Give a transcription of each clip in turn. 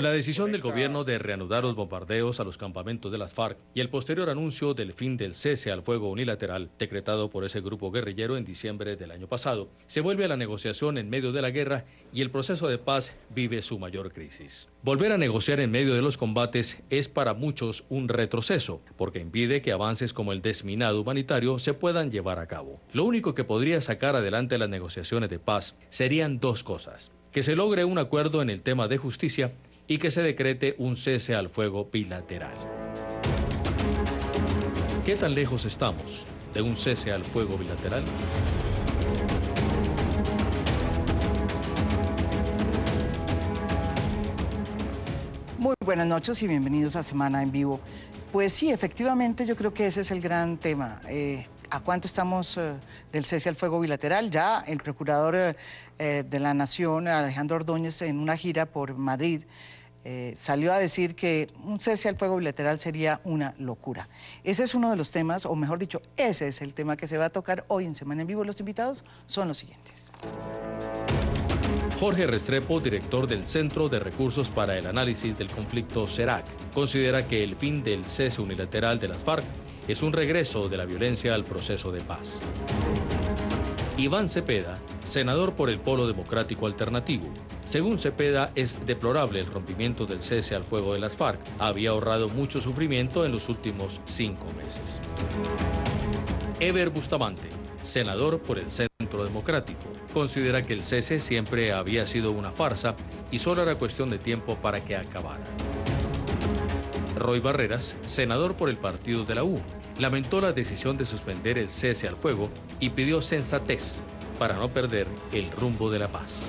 Con la decisión del gobierno de reanudar los bombardeos a los campamentos de las FARC y el posterior anuncio del fin del cese al fuego unilateral decretado por ese grupo guerrillero en diciembre del año pasado, se vuelve a la negociación en medio de la guerra y el proceso de paz vive su mayor crisis. Volver a negociar en medio de los combates es para muchos un retroceso, porque impide que avances como el desminado humanitario se puedan llevar a cabo. Lo único que podría sacar adelante las negociaciones de paz serían dos cosas: que se logre un acuerdo en el tema de justicia y que se decrete un cese al fuego bilateral. ¿Qué tan lejos estamos de un cese al fuego bilateral? Muy buenas noches y bienvenidos a Semana en Vivo. Pues sí, efectivamente yo creo que ese es el gran tema. ¿A cuánto estamos del cese al fuego bilateral? Ya el procurador de la Nación, Alejandro Ordóñez, en una gira por Madrid, salió a decir que un cese al fuego bilateral sería una locura. Ese es uno de los temas, o mejor dicho, ese es el tema que se va a tocar hoy en Semana en Vivo. Los invitados son los siguientes. Jorge Restrepo, director del Centro de Recursos para el Análisis del Conflicto CERAC, considera que el fin del cese unilateral de las FARC es un regreso de la violencia al proceso de paz. Iván Cepeda, senador por el Polo Democrático Alternativo. Según Cepeda, es deplorable el rompimiento del cese al fuego de las FARC. Había ahorrado mucho sufrimiento en los últimos 5 meses. Ever Bustamante, senador por el Centro Democrático, considera que el cese siempre había sido una farsa y solo era cuestión de tiempo para que acabara. Roy Barreras, senador por el partido de la U, lamentó la decisión de suspender el cese al fuego y pidió sensatez para no perder el rumbo de la paz.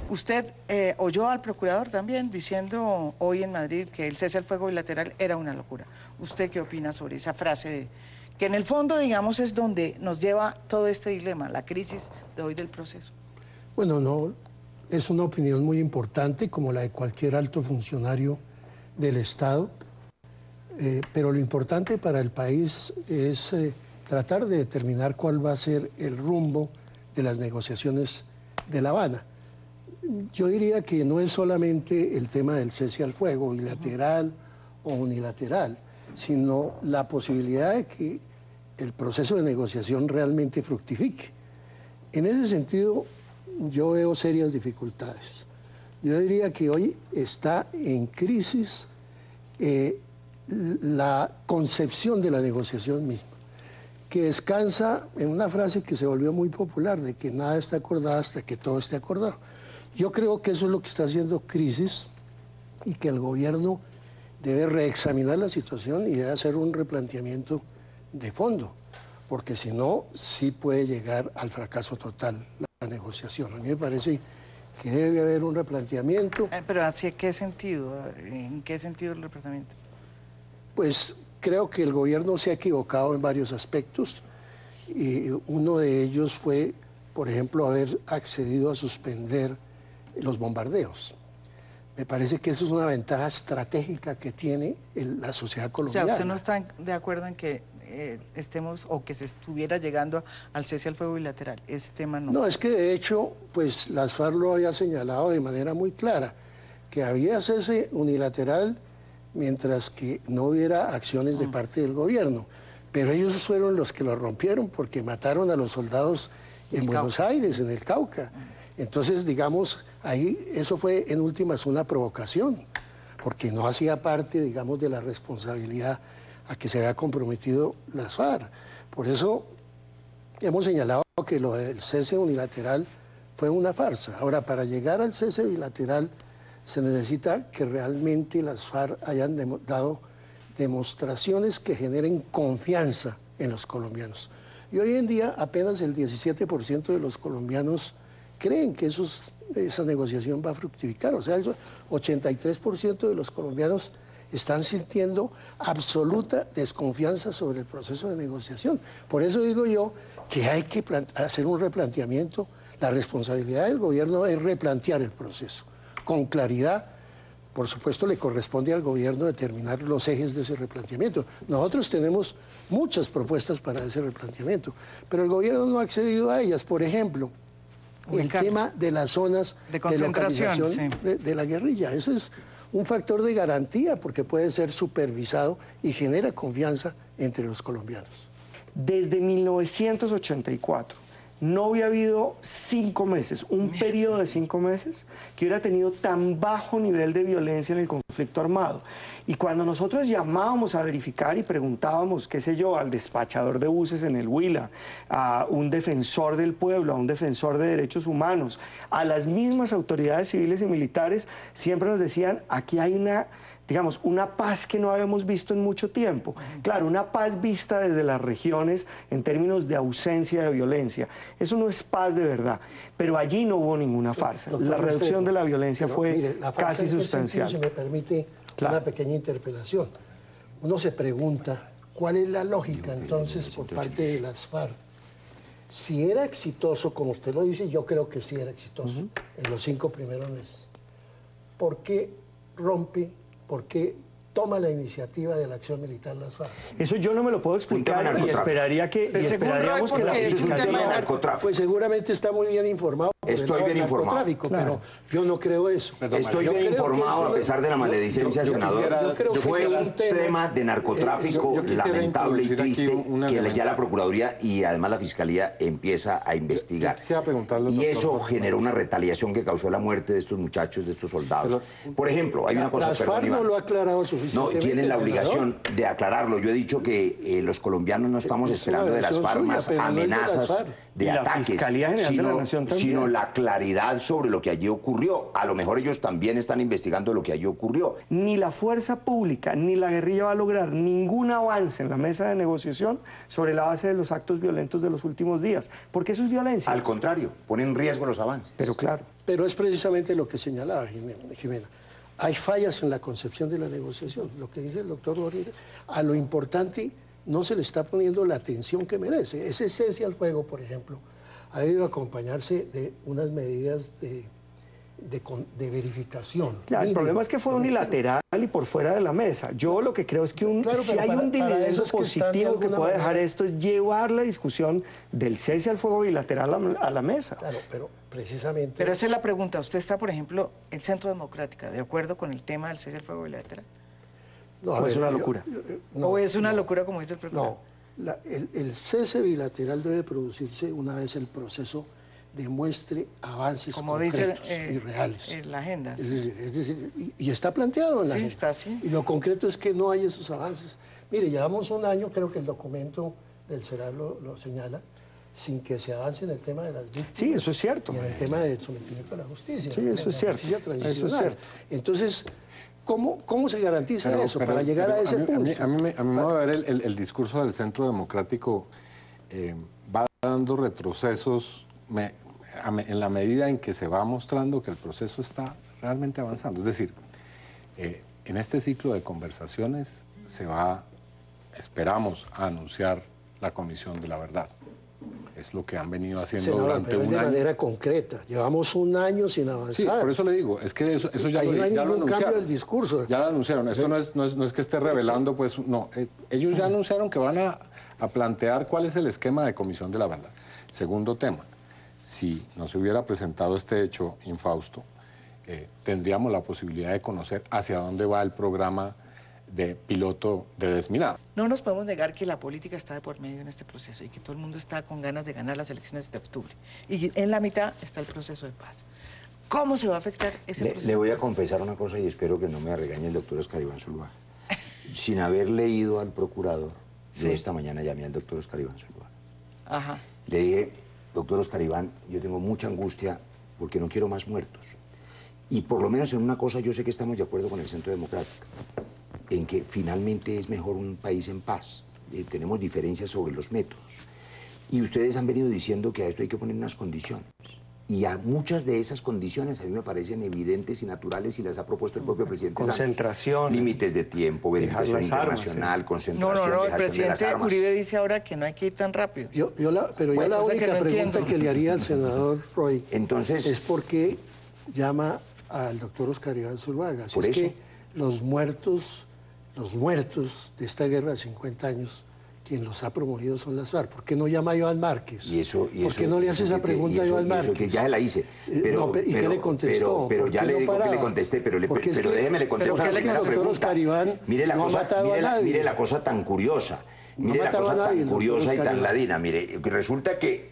Usted oyó al procurador también diciendo hoy en Madrid que el cese al fuego bilateral era una locura. ¿Usted qué opina sobre esa frase que en el fondo, digamos, es donde nos lleva todo este dilema, la crisis de hoy del proceso? Bueno, no, es una opinión muy importante, como la de cualquier alto funcionario del Estado, pero lo importante para el país es tratar de determinar cuál va a ser el rumbo de las negociaciones de La Habana. Yo diría que no es solamente el tema del cese al fuego, bilateral o unilateral, sino la posibilidad de que el proceso de negociación realmente fructifique. En ese sentido, yo veo serias dificultades. Yo diría que hoy está en crisis la concepción de la negociación misma, que descansa en una frase que se volvió muy popular, de que nada está acordado hasta que todo esté acordado. Yo creo que eso es lo que está haciendo crisis y que el gobierno debe reexaminar la situación y debe hacer un replanteamiento de fondo, porque si no, sí puede llegar al fracaso total la negociación. A mí me parece que debe haber un replanteamiento. ¿Pero hacia qué sentido? ¿En qué sentido el replanteamiento? Pues creo que el gobierno se ha equivocado en varios aspectos y uno de ellos fue, por ejemplo, haber accedido a suspender los bombardeos. Me parece que eso es una ventaja estratégica que tiene la sociedad colombiana. O sea, ¿usted no está de acuerdo en que estemos o que se estuviera llegando al cese al fuego bilateral? Ese tema no. No, es que de hecho, pues las FARC lo había señalado de manera muy clara, que había cese unilateral mientras que no hubiera acciones de parte del gobierno. Pero ellos fueron los que lo rompieron porque mataron a los soldados en Buenos Aires, en el Cauca. Entonces, digamos, ahí eso fue en últimas una provocación, porque no hacía parte, digamos, de la responsabilidad a que se había comprometido las FARC. Por eso hemos señalado que lo del cese unilateral fue una farsa. Ahora, para llegar al cese bilateral se necesita que realmente las FARC hayan dado demostraciones que generen confianza en los colombianos. Y hoy en día apenas el 17% de los colombianos creen que esa negociación va a fructificar. O sea, el 83% de los colombianos están sintiendo absoluta desconfianza sobre el proceso de negociación. Por eso digo yo que hay que hacer un replanteamiento. La responsabilidad del gobierno es replantear el proceso con claridad. Por supuesto, le corresponde al gobierno determinar los ejes de ese replanteamiento. Nosotros tenemos muchas propuestas para ese replanteamiento, pero el gobierno no ha accedido a ellas. Por ejemplo, el tema de las zonas de concentración, localización de la guerrilla. Eso es un factor de garantía porque puede ser supervisado y genera confianza entre los colombianos. Desde 1984 no había habido 5 meses, un periodo de 5 meses que hubiera tenido tan bajo nivel de violencia en el conflicto armado. Y cuando nosotros llamábamos a verificar y preguntábamos, qué sé yo, al despachador de buses en el Huila, a un defensor del pueblo, a un defensor de derechos humanos, a las mismas autoridades civiles y militares, siempre nos decían, aquí hay una, digamos, una paz que no habíamos visto en mucho tiempo. Claro, una paz vista desde las regiones en términos de ausencia de violencia. Eso no es paz de verdad, pero allí no hubo ninguna farsa. La reducción de la violencia fue casi sustancial. Si me permite una pequeña interpelación. Uno se pregunta, ¿cuál es la lógica entonces por parte de las FARC? Si era exitoso, como usted lo dice, yo creo que sí era exitoso en los 5 primeros meses. ¿Por qué rompe? ¿Por qué toma la iniciativa de la acción militar las FARC? Eso yo no me lo puedo explicar y esperaríamos que la Fiscalía... Pues seguramente está muy bien informado. Estoy bien informado. Pero yo no creo eso. Estoy bien informado a pesar de la maledicencia, senador. Fue un tema de narcotráfico lamentable y triste que ya la Procuraduría y además la Fiscalía empieza a investigar. Y eso generó una retaliación que causó la muerte de estos muchachos, de estos soldados. Por ejemplo, hay una cosa... Las FARC no lo ha aclarado suficientemente. No, tienen la obligación de aclararlo. Yo he dicho que los colombianos no estamos esperando de las FARC más amenazas de ataques, sino la claridad sobre lo que allí ocurrió. A lo mejor ellos también están investigando lo que allí ocurrió. Ni la fuerza pública ni la guerrilla va a lograr ningún avance en la mesa de negociación sobre la base de los actos violentos de los últimos días, porque eso es violencia. Al contrario, pone en riesgo los avances. Pero claro. Pero es precisamente lo que señalaba Jimena. Hay fallas en la concepción de la negociación. Lo que dice el doctor Noriega, a lo importante no se le está poniendo la atención que merece. Ese cese al fuego, por ejemplo, ha debido acompañarse de unas medidas de verificación. Claro, el problema es que fue unilateral y por fuera de la mesa. Yo lo que creo es que si hay un dividendo positivo que puede dejar esto es llevar la discusión del cese al fuego bilateral a la mesa. Claro, pero precisamente... Pero esa es la pregunta. ¿Usted está, por ejemplo, el Centro Democrática, de acuerdo con el tema del cese al fuego bilateral? No, ¿O es una locura? ¿O es una locura, como dice el procurador? No, el cese bilateral debe producirse una vez el proceso demuestre avances concretos y reales. En la agenda. Es decir, y está planteado en la agenda. Está así. Y lo concreto es que no hay esos avances. Mire, llevamos un año, creo que el documento del CERAC lo señala, sin que se avance en el tema de las víctimas. Sí, eso es cierto. Y en el tema del sometimiento a la justicia. Sí, eso es cierto. Eso es cierto. Entonces, ¿cómo se garantiza eso para llegar a ese punto? A mí me va a ver el discurso del Centro Democrático va dando retrocesos en la medida en que se va mostrando que el proceso está realmente avanzando. Es decir, en este ciclo de conversaciones esperamos a anunciar la Comisión de la Verdad. Es lo que han venido haciendo durante un año. De manera concreta. Llevamos un año sin avanzar. Sí, por eso le digo, es que eso ya ahí lo no hay ningún anunciaron. cambio del discurso. Ya lo anunciaron. Esto no es que esté revelando, pues, no. Ellos ya anunciaron que van a plantear cuál es el esquema de Comisión de la Verdad. Segundo tema, si no se hubiera presentado este hecho infausto, tendríamos la posibilidad de conocer hacia dónde va el programa de piloto de desminado. No nos podemos negar que la política está de por medio en este proceso y que todo el mundo está con ganas de ganar las elecciones de octubre. Y en la mitad está el proceso de paz. ¿Cómo se va a afectar ese proceso? Le voy a confesar una cosa y espero que no me regañe el doctor Oscar Iván Zuluaga. Sin haber leído al procurador, yo esta mañana llamé al doctor Oscar Iván Zuluaga. Ajá. Le dije, doctor Oscar Iván, yo tengo mucha angustia porque no quiero más muertos. Y por lo menos en una cosa yo sé que estamos de acuerdo con el Centro Democrático, en que finalmente es mejor un país en paz. Tenemos diferencias sobre los métodos. Y ustedes han venido diciendo que a esto hay que poner unas condiciones. Y a muchas de esas condiciones a mí me parecen evidentes y naturales y las ha propuesto el propio presidente. Concentración. Límites de tiempo, verificación internacional, concentración. No, el presidente Uribe dice ahora que no hay que ir tan rápido. Pero la única pregunta que le haría al senador Roy es por qué llama al doctor Oscar Iván Zuluaga. Que los muertos de esta guerra de 50 años quien los ha promovido son las FARC. ¿Por qué no llama a Iván Márquez? ¿Por qué no le hace esa pregunta a Iván Márquez? Que ya la hice. ¿Y qué le contestó? Pero ya le digo que le contesté, pero déjeme le contesto la primera pregunta. Mire la cosa, mire la cosa tan curiosa. Mire la cosa tan curiosa y tan ladina. Mire, resulta que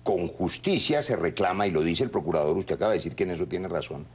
con justicia se reclama, y lo dice el procurador, usted acaba de decir que en eso tiene razón,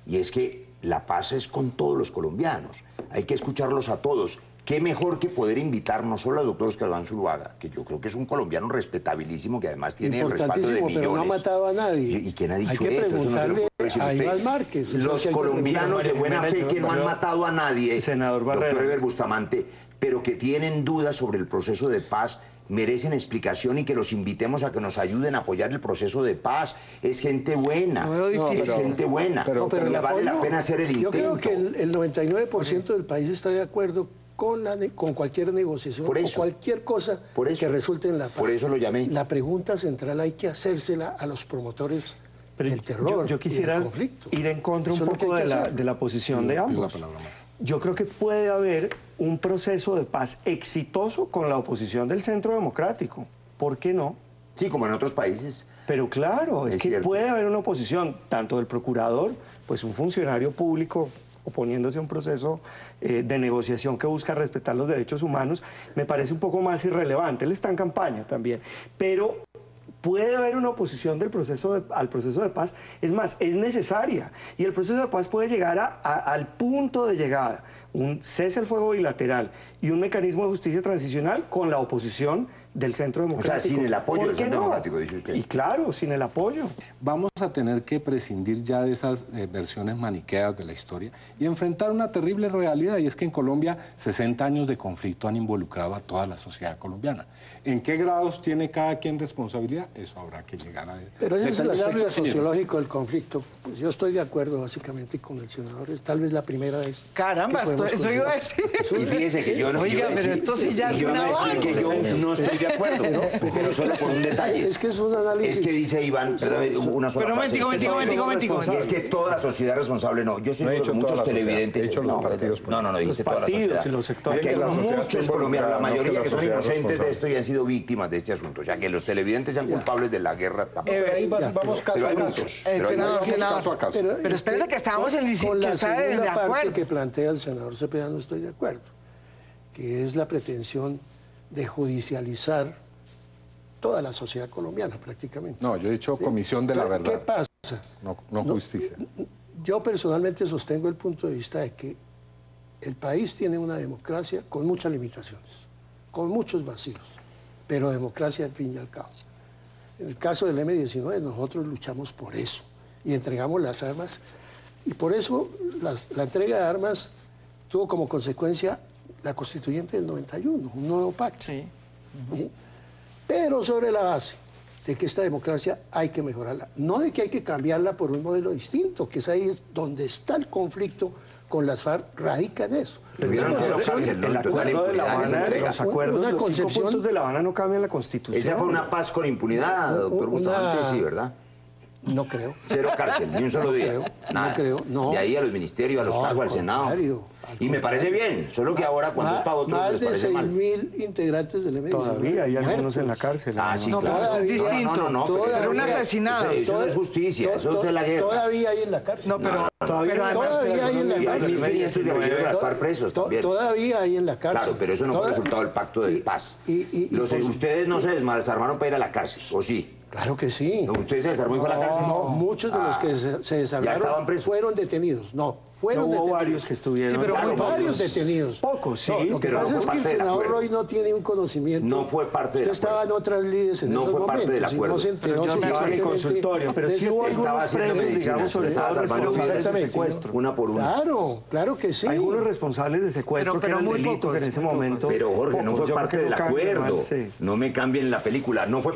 y es que la paz es con todos los colombianos. Hay que escucharlos a todos. Qué mejor que poder invitar no solo al doctor Oscar Iván Zuluaga, que yo creo que es un colombiano respetabilísimo, que además tiene el respaldo de millones. Pero no ha matado a nadie. ¿Y quién ha dicho eso? Hay que Eso preguntarle a Iván Márquez. Los colombianos de buena fe que no han matado a nadie, senador Barrera, doctor Eber Bustamante, pero que tienen dudas sobre el proceso de paz, merecen explicación y que los invitemos a que nos ayuden a apoyar el proceso de paz. Es gente buena, es gente buena, pero le vale la pena hacer el intento. Yo creo que el 99% del país está de acuerdo con cualquier negociación o cualquier cosa que resulte en la paz. Por eso lo llamé. La pregunta central hay que hacérsela a los promotores del terror. Yo quisiera ir en contra un poco de la posición de ambos. Yo creo que puede haber un proceso de paz exitoso con la oposición del Centro Democrático. ¿Por qué no? Sí, como en otros países. Pero claro, es que cierto. puede haber una oposición, tanto del procurador, pues un funcionario público oponiéndose a un proceso de negociación que busca respetar los derechos humanos, me parece un poco más irrelevante. Él está en campaña también. Pero puede haber una oposición al proceso de paz. Es más, es necesaria. Y el proceso de paz puede llegar al punto de llegada. Un cese al fuego bilateral y un mecanismo de justicia transicional con la oposición del Centro Democrático. O sea, sin el apoyo del Centro Democrático, dice usted. Y claro, sin el apoyo. Vamos a tener que prescindir ya de esas versiones maniqueas de la historia y enfrentar una terrible realidad, y es que en Colombia 60 años de conflicto han involucrado a toda la sociedad colombiana. ¿En qué grados tiene cada quien responsabilidad? Eso habrá que llegar a... Pero ese es el aspecto sociológico del conflicto. Pues yo estoy de acuerdo básicamente con el senador. Es tal vez la primera vez. Caramba, eso iba a decir. Y fíjese que yo no... Oiga, pero esto sí ya es una vaina. Que yo no estoy de acuerdo, pero solo por un detalle. Es que es un análisis. Es que dice Iván, perdón, una sola pero frase. momentico. Y es que toda la sociedad es responsable. No, yo soy de muchos televidentes. No, dijiste toda la sociedad. Y los sectores. Aquí hay muchos colombianos, la mayoría que son inocentes de esto y han sido víctimas de este asunto. O sea, que los televidentes sean culpables de la guerra tampoco. Vamos caso a caso. Pero espérense que estábamos en con la de segunda parte acuerdo. que plantea el senador Cepeda no estoy de acuerdo, que es la pretensión de judicializar toda la sociedad colombiana prácticamente. No, yo he dicho comisión de la verdad. ¿Qué pasa? No justicia. Yo personalmente sostengo el punto de vista de que el país tiene una democracia con muchas limitaciones, con muchos vacíos, pero democracia al fin y al cabo. En el caso del M-19 nosotros luchamos por eso y entregamos las armas, y por eso la entrega de armas tuvo como consecuencia la constituyente del 91, un nuevo pacto. Sí. ¿Sí? Pero sobre la base de que esta democracia hay que mejorarla, no de que hay que cambiarla por un modelo distinto, que es ahí donde está el conflicto con las FARC, radica en eso. El acuerdo de La Habana, los acuerdos, los 5 puntos de La Habana no cambian la Constitución. Esa fue una paz con impunidad, doctor Bustamante, sí, ¿verdad? No creo. Cero cárcel, ni un solo día. Nada. No creo, no. De ahí a los ministerios, a los cargos, al Senado. Y me parece bien, solo que ahora cuando es para otros más les de parece mal. 6.000 integrantes del M-19. Todavía hay algunos en la cárcel. Ah, sí, No, claro. pero eso es distinto. Pero un asesinato. Eso no es justicia, eso es la guerra. Todavía hay en la cárcel. No, pero Todavía hay en la Y hay cárcel. 1.500 guerrilleros de las FARC presos también. Todavía hay en la cárcel. Claro, pero eso no fue resultado del pacto de paz. Ustedes no se desarmaron para ir a la cárcel, ¿o sí? Claro que sí. ¿Ustedes se desarmó y fue a la cárcel? No, muchos de los que se desarmaron fueron detenidos. No, fueron detenidos. Hubo varios que estuvieron. Sí, pero Claro, varios detenidos. Pocos, sí. No, lo que pero pasa no es fue que el parte del senador acuerdo. Roy no tiene un conocimiento. No fue parte del Usted acuerdo. estaba en otras lides en No esos fue parte momentos. del acuerdo. Y no se enteró Pero yo estaba en el suficientemente consultorio, pero de sí ese hubo tema. algunos presos, digamos, sobre todo responsables de secuestro. Una por una. Claro que sí. Algunos responsables de secuestro que era el delito que en ese momento... Pero Jorge, no fue parte del acuerdo. No me cambien la película. No fue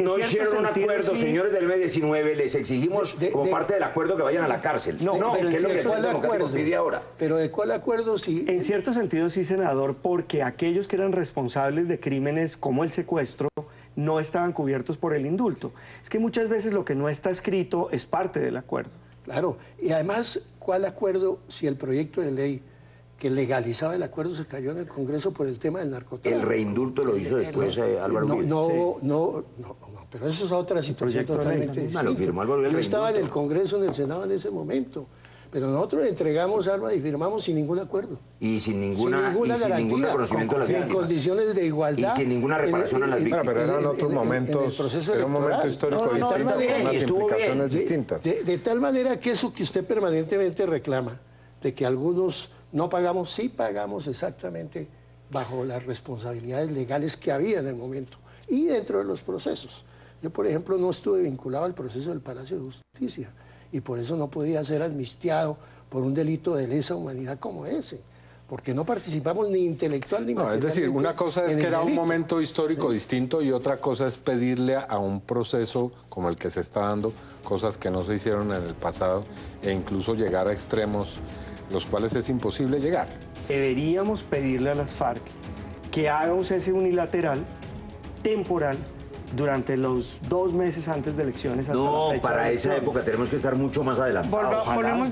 no hicieron un acuerdo, señores del M-19, les exigimos como parte del acuerdo que vayan a la cárcel. No, que es lo que el Centro Democrático pide ahora. Pero ¿de cuál acuerdo sí? En cierto sentido sí, senador, porque aquellos que eran responsables de crímenes como el secuestro no estaban cubiertos por el indulto. Es que muchas veces lo que no está escrito es parte del acuerdo. Claro, y además, ¿cuál acuerdo si el proyecto de ley que legalizaba el acuerdo se cayó en el Congreso por el tema del narcotráfico. El reindulto lo hizo después Álvaro Uribe. No, pero eso es otra situación totalmente distinta. Lo firmó Álvaro Uribe. Yo estaba en el Congreso, en el Senado en ese momento. Pero nosotros entregamos armas y firmamos sin ningún acuerdo. Y sin ningún reconocimiento de las víctimas. En condiciones de igualdad. Y sin ninguna reparación a las víctimas. Pero eran otros momentos, era un momento histórico distinto, con unas implicaciones distintas. De tal manera que eso que usted permanentemente reclama, de que algunos no pagamos, sí pagamos exactamente bajo las responsabilidades legales que había en el momento y dentro de los procesos. Yo, por ejemplo, no estuve vinculado al proceso del Palacio de Justicia y por eso no podía ser amnistiado por un delito de lesa humanidad como ese, porque no participamos ni intelectual ni materialmente. Es decir, una cosa es que era un momento histórico distinto y otra cosa es pedirle a un proceso como el que se está dando cosas que no se hicieron en el pasado e incluso llegar a extremos los cuales es imposible llegar. Deberíamos pedirle a las FARC que haga un cese unilateral, temporal, durante los 2 meses antes de elecciones. Hasta la fecha para de esa época tenemos que estar mucho más adelantados.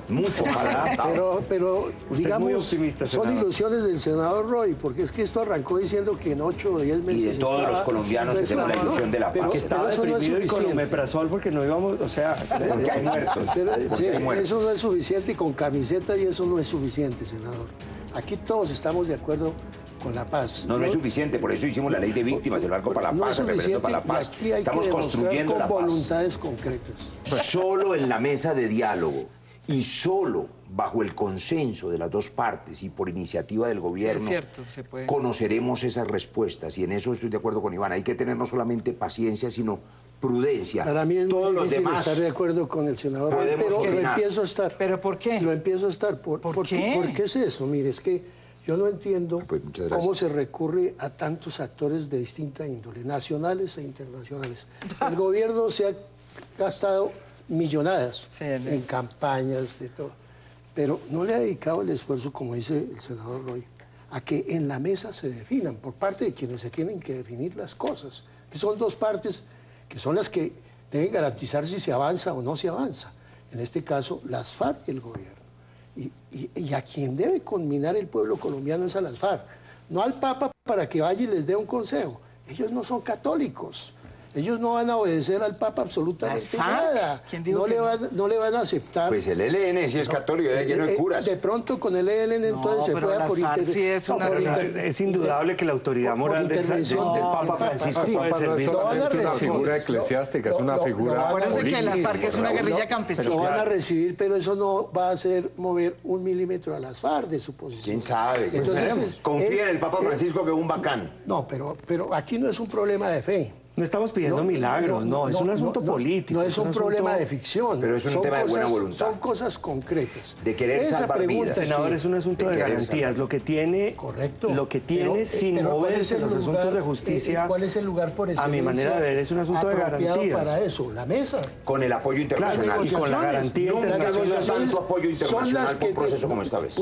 Mucho más adelantados. Pero digamos, muy optimista, son senador. Ilusiones del senador Roy, porque es que esto arrancó diciendo que en 8 o 10 meses... Y de todos los colombianos que tenemos la ilusión de la paz. Que estaba deprimido y con omeprazol porque no íbamos, o sea... Porque hay muertos. Eso no es suficiente, y con camiseta y eso no es suficiente, senador. Aquí todos estamos de acuerdo con la paz. No es suficiente, por eso hicimos la ley de víctimas, el Barco para la Paz, el referendo para la paz. Aquí hay Estamos que construyendo con la paz. voluntades concretas. Solo en la mesa de diálogo y solo bajo el consenso de las dos partes y por iniciativa del gobierno, Sí, es cierto, se puede. conoceremos esas respuestas. Y en eso estoy de acuerdo con Iván. Hay que tener no solamente paciencia, sino prudencia. Para mí es todos muy los difícil demás estar de acuerdo con el senador, podemos pero lo opinar. empiezo a estar. ¿Pero por qué? Lo empiezo a estar. ¿Por qué? ¿Por qué es eso? Mire, es que yo no entiendo Pues muchas gracias. cómo se recurre a tantos actores de distinta índole, nacionales e internacionales. El gobierno se ha gastado millonadas en campañas, de todo, pero no le ha dedicado el esfuerzo, como dice el senador Roy, a que en la mesa se definan por parte de quienes se tienen que definir las cosas, que son dos partes que son las que deben garantizar si se avanza o no se avanza. En este caso, las FARC y el gobierno. Y a quien debe conminar el pueblo colombiano es a las FARC, no al Papa para que vaya y les dé un consejo. Ellos no son católicos. Ellos no van a obedecer al Papa absolutamente nada. No le van a aceptar. Pues el ELN sí es católico, es lleno de curas. De pronto con el ELN entonces se juega por Es indudable que la autoridad moral del Papa Francisco puede servir. No es una figura eclesiástica, es una figura Acuérdense que las FARC es una guerrilla campesina. Lo van a recibir, pero eso no va a hacer mover 1 milímetro a las FARC de su posición. ¿Quién sabe? Entonces, confía en el Papa Francisco que es un bacán. No, pero aquí no es un problema de fe. No estamos pidiendo milagros, no, es un asunto político. No es un problema de ficción. Pero es un tema de buena voluntad. Son cosas concretas. De querer salvar vidas. Senador, es un asunto de garantías. Lo que tiene, correcto. Lo que tiene sin moverse en los asuntos de justicia, ¿cuál es el lugar por excelencia? A mi manera de ver, es un asunto de garantías. Para eso, la mesa. Con el apoyo internacional. Y con la garantía internacional. Tanto apoyo internacional por un proceso como esta vez.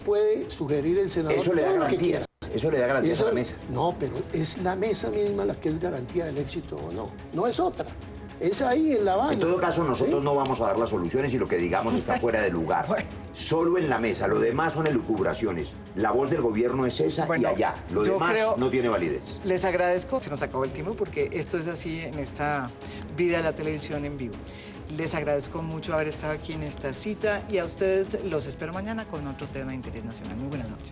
Puede sugerir el senador. Eso le da garantías. Eso le da garantías a la mesa. No, pero es la mesa misma la que es garantía del éxito o no. No es otra. Es ahí en La Habana. En todo caso, nosotros no vamos a dar las soluciones y lo que digamos está fuera de lugar. Solo en la mesa. Lo demás son elucubraciones. La voz del gobierno es esa y allá. Lo demás no tiene validez. Les agradezco. Se nos acabó el tiempo porque esto es así en esta vida de la televisión en vivo. Les agradezco mucho haber estado aquí en esta cita y a ustedes los espero mañana con otro tema de interés nacional. Muy buenas noches.